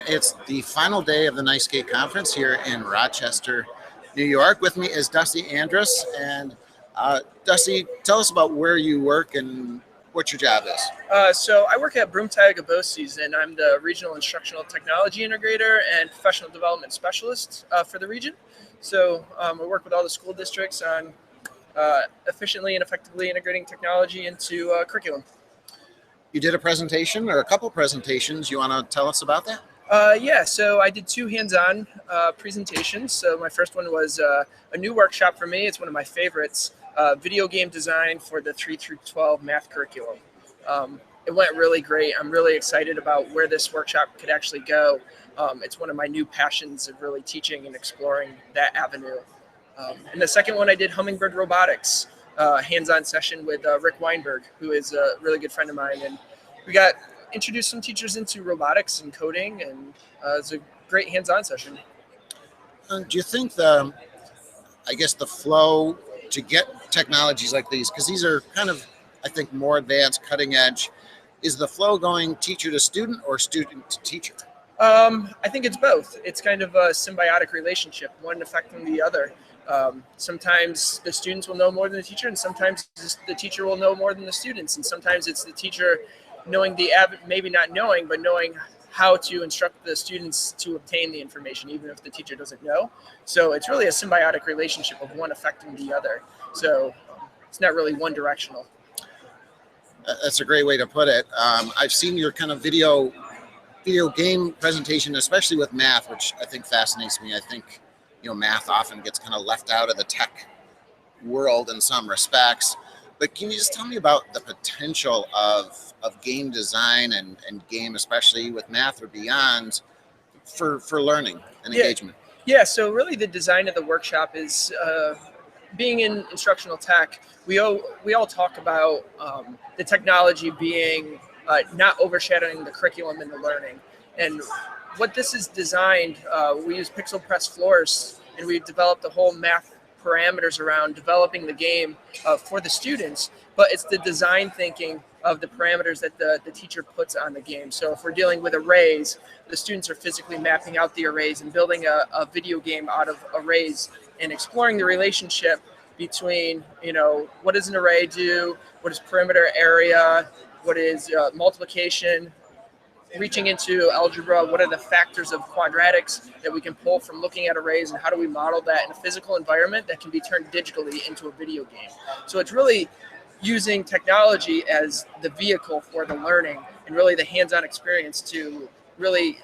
It's the final day of the Nice Skate Conference here in Rochester, New York. With me is Dusty Andrus. And Dusty, tell us about where you work and what your job is. So I work at Broomtag Aboses, and I'm the Regional Instructional Technology Integrator and Professional Development Specialist for the region. So I work with all the school districts on efficiently and effectively integrating technology into curriculum. You did a presentation or a couple presentations. You want to tell us about that? Yeah, so I did two hands-on presentations. So my first one was a new workshop for me. It's one of my favorites, video game design for the 3 through 12 math curriculum. It went really great. I'm really excited about where this workshop could actually go. It's one of my new passions of really teaching and exploring that avenue. And the second one I did hummingbird robotics, hands-on session with Rick Weinberg, who is a really good friend of mine. And we got introduced some teachers into robotics and coding, and it's a great hands-on session. Do you think the flow to get technologies like these, because these are kind of, I think, more advanced, cutting edge, is the flow going teacher to student or student to teacher? I think it's both. It's kind of a symbiotic relationship, one affecting the other. Sometimes the students will know more than the teacher, and sometimes the teacher will know more than the students, and sometimes it's the teacher knowing maybe not knowing, but knowing how to instruct the students to obtain the information, even if the teacher doesn't know. So it's really a symbiotic relationship of one affecting the other. So it's not really one directional. That's a great way to put it. I've seen your kind of video game presentation, especially with math, which I think fascinates me. I think, math often gets kind of left out of the tech world in some respects. But can you just tell me about the potential of game design and game, especially with math or beyond, for learning and engagement? Yeah, so really the design of the workshop is being in instructional tech. We all talk about the technology being not overshadowing the curriculum and the learning. And what this is designed, we use pixel press floors, and we've developed a whole math parameters around developing the game for the students, but it's the design thinking of the parameters that the teacher puts on the game. So if we're dealing with arrays, the students are physically mapping out the arrays and building a video game out of arrays and exploring the relationship between, what does an array do, what is perimeter area, what is multiplication, reaching into algebra, what are the factors of quadratics that we can pull from looking at arrays, and how do we model that in a physical environment that can be turned digitally into a video game. So it's really using technology as the vehicle for the learning and really the hands-on experience to really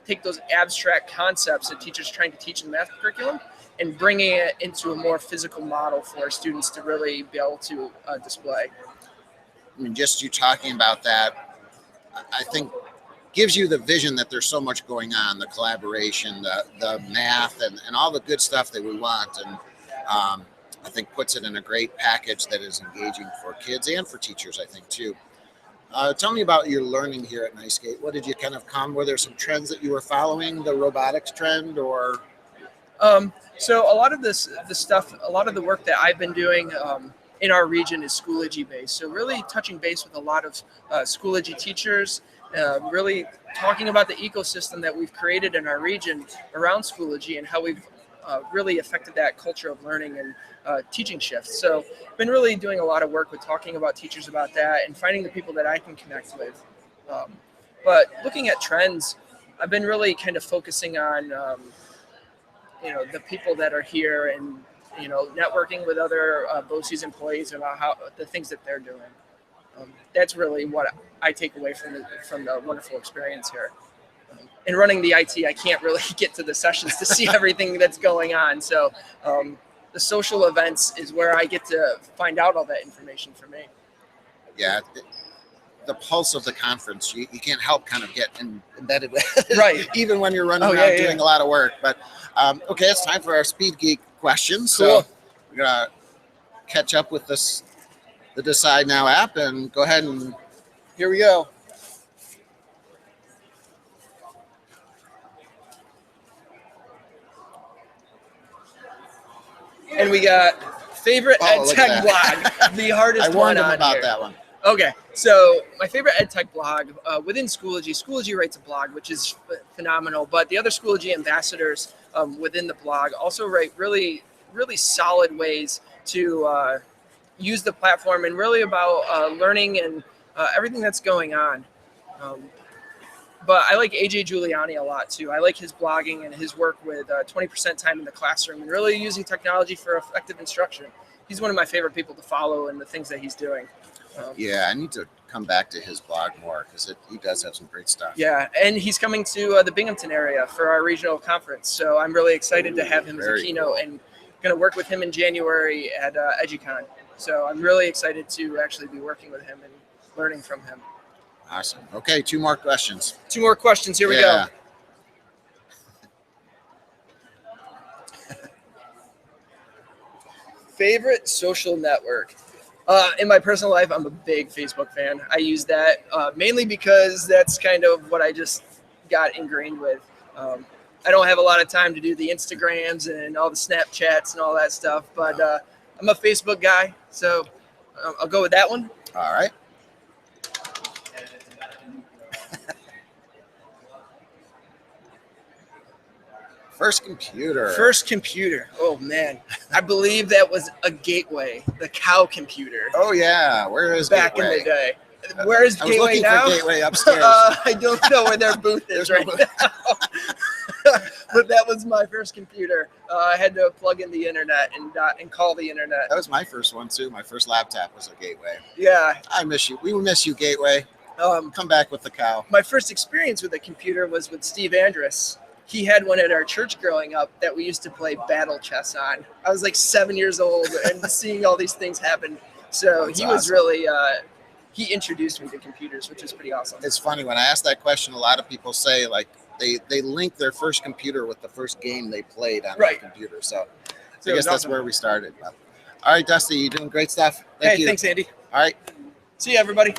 take those abstract concepts that teachers are trying to teach in the math curriculum and bringing it into a more physical model for students to really be able to display. I mean, just you talking about that, I think gives you the vision that there's so much going on, the collaboration, the math, and all the good stuff that we want. And I think puts it in a great package that is engaging for kids and for teachers, I think, too. Tell me about your learning here at Nice Skate. What did you kind of were there some trends that you were following, the robotics trend, or? So a lot of a lot of the work that I've been doing in our region is Schoology based. So really touching base with a lot of Schoology teachers, really talking about the ecosystem that we've created in our region around Schoology and how we've really affected that culture of learning and teaching shifts. So I've been really doing a lot of work with talking about teachers about that and finding the people that I can connect with. But looking at trends, I've been really kind of focusing on the people that are here and networking with other BOCES employees about how the things that they're doing. That's really what I take away from the wonderful experience here. In running the IT, I can't really get to the sessions to see everything that's going on. So the social events is where I get to find out all that information for me. Yeah, the pulse of the conference, you can't help kind of get embedded with it, right? Even when you're running around doing a lot of work. But okay, it's time for our Speed Geek questions. Cool. So we're going to catch up with the Decide Now app and go ahead and here we go. And we got favorite ed tech blog, the hardest one on here. I warned them about that one. Okay, So my favorite ed tech blog within Schoology writes a blog, which is phenomenal. But the other Schoology ambassadors within the blog also write really, really solid ways to use the platform and really about learning and everything that's going on. But I like AJ Giuliani a lot too. I like his blogging and his work with 20% time in the classroom and really using technology for effective instruction. He's one of my favorite people to follow and the things that he's doing. Yeah, I need to come back to his blog more because he does have some great stuff. Yeah, and he's coming to the Binghamton area for our regional conference. So I'm really excited to have him as a keynote and going to work with him in January at EduCon. So I'm really excited to actually be working with him and learning from him. Awesome. Okay, 2 more questions. 2 more questions. Here we go. Favorite social network? In my personal life, I'm a big Facebook fan. I use that mainly because that's kind of what I just got ingrained with. I don't have a lot of time to do the Instagrams and all the Snapchats and all that stuff, but I'm a Facebook guy, so I'll go with that one. All right. First computer. Oh, man. I believe that was a Gateway, the cow computer. Oh, yeah. Where is back Gateway? in the day? Where is Gateway now? I was looking for Gateway upstairs. I don't know where their booth is right now. But that was my first computer. I had to plug in the internet and call the internet. That was my first one, too. My first laptop was a Gateway. Yeah. I miss you. We miss you, Gateway. Come back with the cow. My first experience with a computer was with Steve Andrus. He had one at our church growing up that we used to play battle chess on. I was like 7 years old and seeing all these things happen. So That's he awesome. was really, he introduced me to computers, which is pretty awesome. It's funny when I ask that question, a lot of people say like they link their first computer with the first game they played on their computer. So I guess that's where we started. But, all right, Dusty, you're doing great stuff. Thank you. Thanks, Andy. All right. See you, everybody.